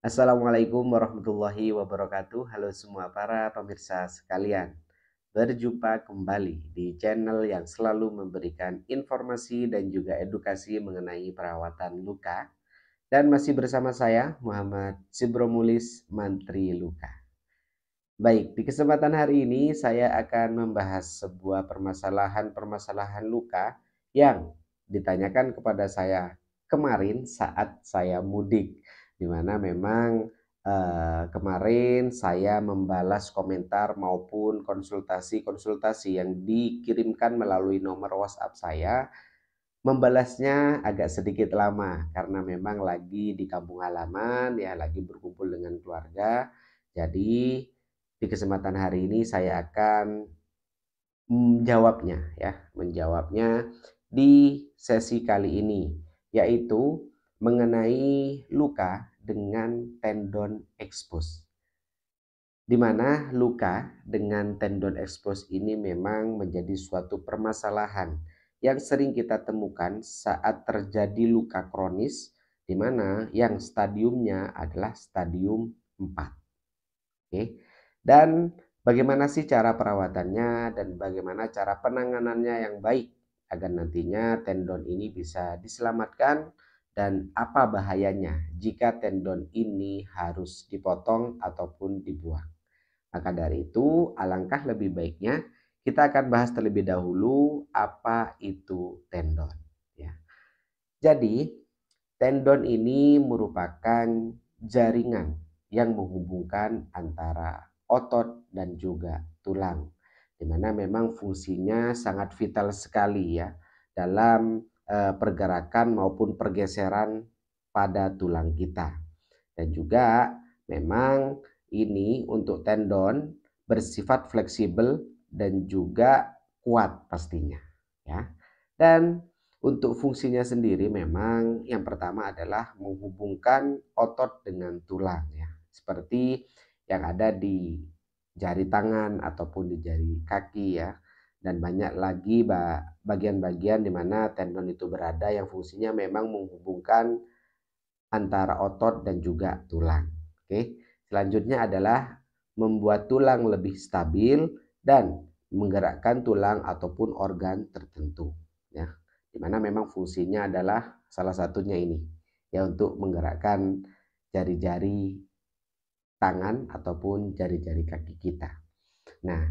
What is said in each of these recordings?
Assalamualaikum warahmatullahi wabarakatuh. Halo semua para pemirsa sekalian. Berjumpa kembali di channel yang selalu memberikan informasi dan juga edukasi mengenai perawatan luka. Dan masih bersama saya Muhammad Sibromulis, Mantri Luka. Baik, di kesempatan hari ini saya akan membahas sebuah permasalahan luka yang ditanyakan kepada saya kemarin saat saya mudik, di mana memang kemarin saya membalas komentar maupun konsultasi-konsultasi yang dikirimkan melalui nomor WhatsApp saya. Membalasnya agak sedikit lama karena memang lagi di kampung halaman ya, lagi berkumpul dengan keluarga. Jadi di kesempatan hari ini saya akan menjawabnya di sesi kali ini, yaitu mengenai luka dengan tendon ekspos. Di mana luka dengan tendon ekspos ini memang menjadi suatu permasalahan yang sering kita temukan saat terjadi luka kronis, di mana yang stadiumnya adalah stadium 4. Oke. Dan bagaimana sih cara perawatannya dan bagaimana cara penanganannya yang baik agar nantinya tendon ini bisa diselamatkan, dan apa bahayanya jika tendon ini harus dipotong ataupun dibuang. Maka dari itu, alangkah lebih baiknya kita akan bahas terlebih dahulu apa itu tendon. Ya. Jadi, tendon ini merupakan jaringan yang menghubungkan antara otot dan juga tulang, di mana memang fungsinya sangat vital sekali ya dalam pergerakan maupun pergeseran pada tulang kita. Dan juga memang ini untuk tendon bersifat fleksibel dan juga kuat pastinya ya. Dan untuk fungsinya sendiri memang yang pertama adalah menghubungkan otot dengan tulang ya. Seperti yang ada di jari tangan ataupun di jari kaki ya. Dan banyak lagi bagian-bagian di mana tendon itu berada yang fungsinya memang menghubungkan antara otot dan juga tulang. Oke. Selanjutnya adalah membuat tulang lebih stabil dan menggerakkan tulang ataupun organ tertentu ya. Dimana memang fungsinya adalah salah satunya ini ya, untuk menggerakkan jari-jari tangan ataupun jari-jari kaki kita. Nah,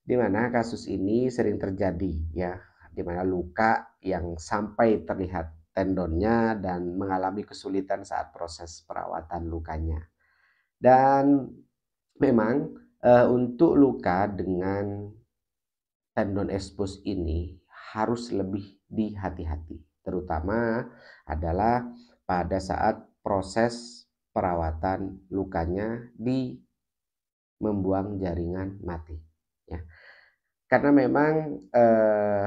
dimana kasus ini sering terjadi ya, dimana luka yang sampai terlihat tendonnya dan mengalami kesulitan saat proses perawatan lukanya. Dan memang untuk luka dengan tendon ekspos ini harus lebih dihati-hati, terutama adalah pada saat proses perawatan lukanya di membuang jaringan mati ya. Karena memang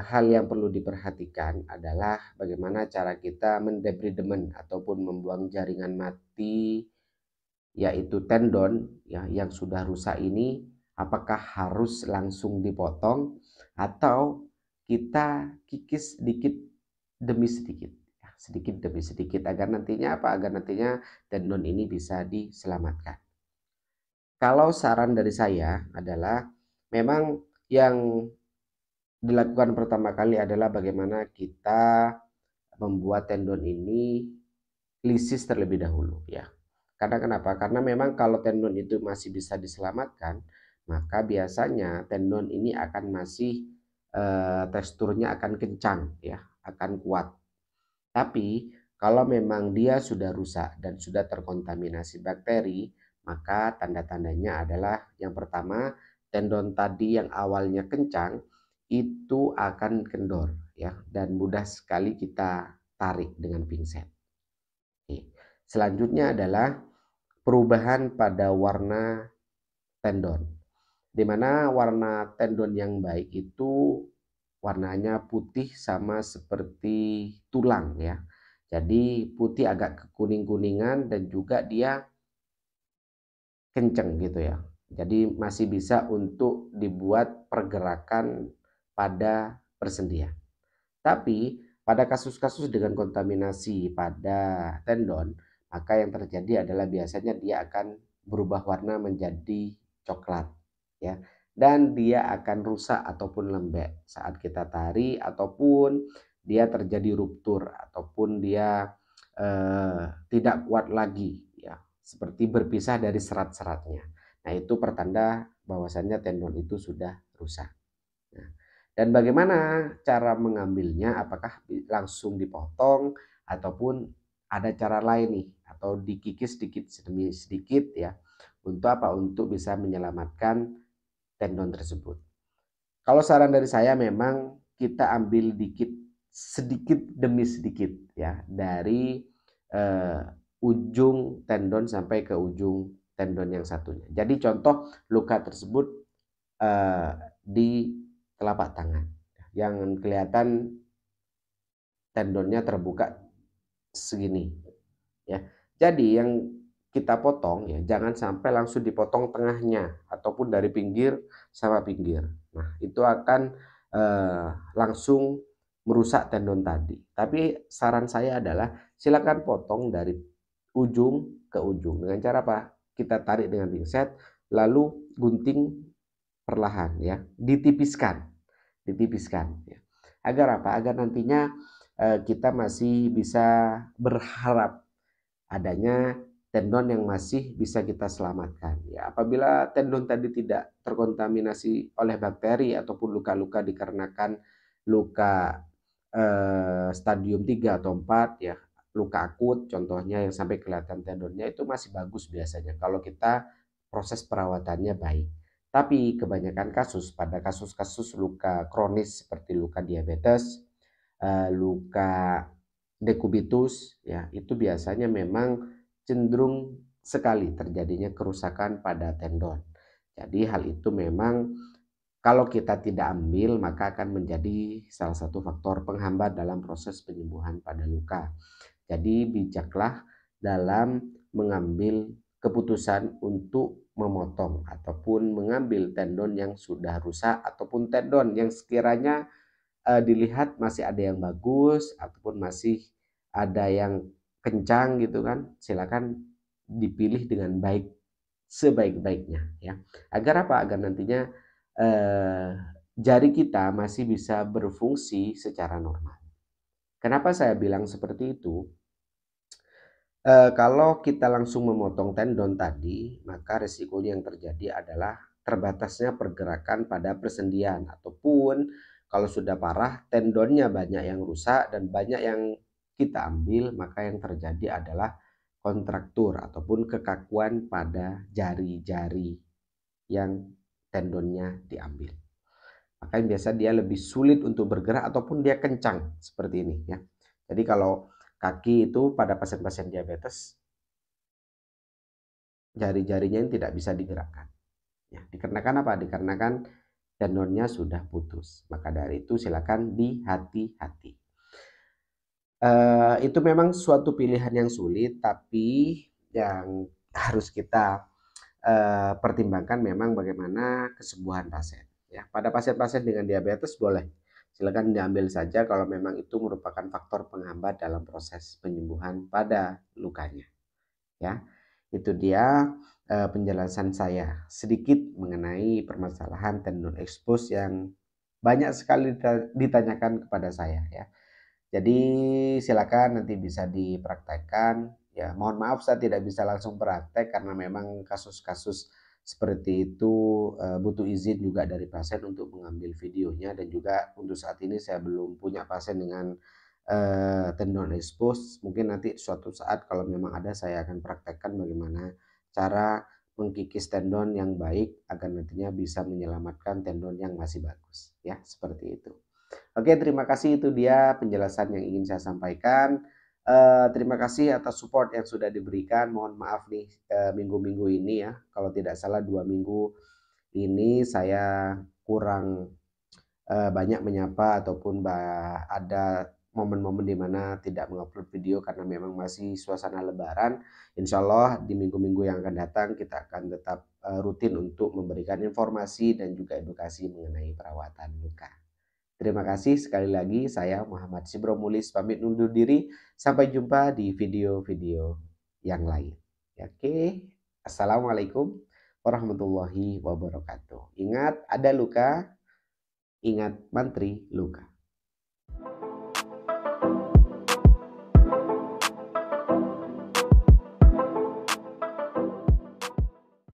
hal yang perlu diperhatikan adalah bagaimana cara kita mendebridemen ataupun membuang jaringan mati, yaitu tendon ya yang sudah rusak ini, apakah harus langsung dipotong atau kita kikis sedikit demi sedikit ya, sedikit demi sedikit agar nantinya apa? Agar nantinya tendon ini bisa diselamatkan. Kalau saran dari saya adalah memang yang dilakukan pertama kali adalah bagaimana kita membuat tendon ini lisis terlebih dahulu ya. Karena kenapa? Karena memang kalau tendon itu masih bisa diselamatkan, maka biasanya tendon ini akan masih teksturnya akan kencang ya, akan kuat. Tapi kalau memang dia sudah rusak dan sudah terkontaminasi bakteri, maka tanda-tandanya adalah yang pertama, tendon tadi yang awalnya kencang itu akan kendor ya, dan mudah sekali kita tarik dengan pinset. Oke. Selanjutnya adalah perubahan pada warna tendon, di mana warna tendon yang baik itu warnanya putih sama seperti tulang ya. Jadi putih agak kekuning-kuningan dan juga dia kenceng gitu ya. Jadi masih bisa untuk dibuat pergerakan pada persendian. Tapi pada kasus-kasus dengan kontaminasi pada tendon, maka yang terjadi adalah biasanya dia akan berubah warna menjadi coklat ya, dan dia akan rusak ataupun lembek saat kita tarik, ataupun dia terjadi ruptur, ataupun dia tidak kuat lagi ya, seperti berpisah dari serat-seratnya. Nah, itu pertanda bahwasannya tendon itu sudah rusak. Nah, dan bagaimana cara mengambilnya? Apakah langsung dipotong ataupun ada cara lain nih, atau dikikis sedikit demi sedikit ya, untuk apa? Untuk bisa menyelamatkan tendon tersebut. Kalau saran dari saya memang kita ambil sedikit demi sedikit ya, dari eh, ujung tendon sampai ke ujung tendon yang satunya. Jadi contoh luka tersebut di telapak tangan yang kelihatan tendonnya terbuka segini ya. Jadi yang kita potong ya, jangan sampai langsung dipotong tengahnya ataupun dari pinggir sama pinggir. Nah, itu akan langsung merusak tendon tadi. Tapi saran saya adalah silakan potong dari ujung ke ujung. Dengan cara apa? Kita tarik dengan pinset, lalu gunting perlahan ya, ditipiskan ya. Agar apa? Agar nantinya kita masih bisa berharap adanya tendon yang masih bisa kita selamatkan ya. Apabila tendon tadi tidak terkontaminasi oleh bakteri ataupun luka-luka dikarenakan luka stadium 3 atau 4 ya, luka akut contohnya yang sampai kelihatan tendonnya, itu masih bagus biasanya kalau kita proses perawatannya baik. Tapi kebanyakan kasus, pada kasus-kasus luka kronis seperti luka diabetes, luka dekubitus ya, itu biasanya memang cenderung sekali terjadinya kerusakan pada tendon. Jadi hal itu memang kalau kita tidak ambil maka akan menjadi salah satu faktor penghambat dalam proses penyembuhan pada luka. Jadi bijaklah dalam mengambil keputusan untuk memotong ataupun mengambil tendon yang sudah rusak, ataupun tendon yang sekiranya dilihat masih ada yang bagus ataupun masih ada yang kencang gitu kan, silakan dipilih dengan baik, sebaik-baiknya ya. Agar apa? Agar nantinya eh, jari kita masih bisa berfungsi secara normal. Kenapa saya bilang seperti itu? Kalau kita langsung memotong tendon tadi, maka resikonya yang terjadi adalah terbatasnya pergerakan pada persendian, ataupun kalau sudah parah tendonnya banyak yang rusak dan banyak yang kita ambil, maka yang terjadi adalah kontraktur ataupun kekakuan pada jari-jari yang tendonnya diambil. Maka biasa dia lebih sulit untuk bergerak ataupun dia kencang seperti ini ya. Jadi kalau kaki itu pada pasien-pasien diabetes, jari-jarinya yang tidak bisa digerakkan. Ya, dikarenakan apa? Dikarenakan tendonnya sudah putus. Maka dari itu silakan dihati-hati. Itu memang suatu pilihan yang sulit, tapi yang harus kita pertimbangkan memang bagaimana kesembuhan pasien. Ya, pada pasien-pasien dengan diabetes boleh silakan diambil saja kalau memang itu merupakan faktor penghambat dalam proses penyembuhan pada lukanya. Ya, itu dia penjelasan saya sedikit mengenai permasalahan tendon expose yang banyak sekali ditanyakan kepada saya ya. Jadi silakan nanti bisa dipraktekkan ya. Mohon maaf saya tidak bisa langsung praktek karena memang kasus-kasus seperti itu butuh izin juga dari pasien untuk mengambil videonya, dan juga untuk saat ini saya belum punya pasien dengan tendon expose. Mungkin nanti suatu saat kalau memang ada saya akan praktekkan bagaimana cara mengkikis tendon yang baik agar nantinya bisa menyelamatkan tendon yang masih bagus ya, seperti itu. Oke, terima kasih, itu dia penjelasan yang ingin saya sampaikan. Terima kasih atas support yang sudah diberikan. Mohon maaf nih minggu-minggu ini ya, kalau tidak salah 2 minggu ini saya kurang banyak menyapa ataupun ada momen-momen di mana tidak mengupload video karena memang masih suasana lebaran. Insya Allah di minggu-minggu yang akan datang kita akan tetap rutin untuk memberikan informasi dan juga edukasi mengenai perawatan luka. Terima kasih sekali lagi, saya Muhammad Sibromulis pamit undur diri. Sampai jumpa di video-video yang lain. Oke, Assalamualaikum warahmatullahi wabarakatuh. Ingat, ada luka, ingat mantri luka.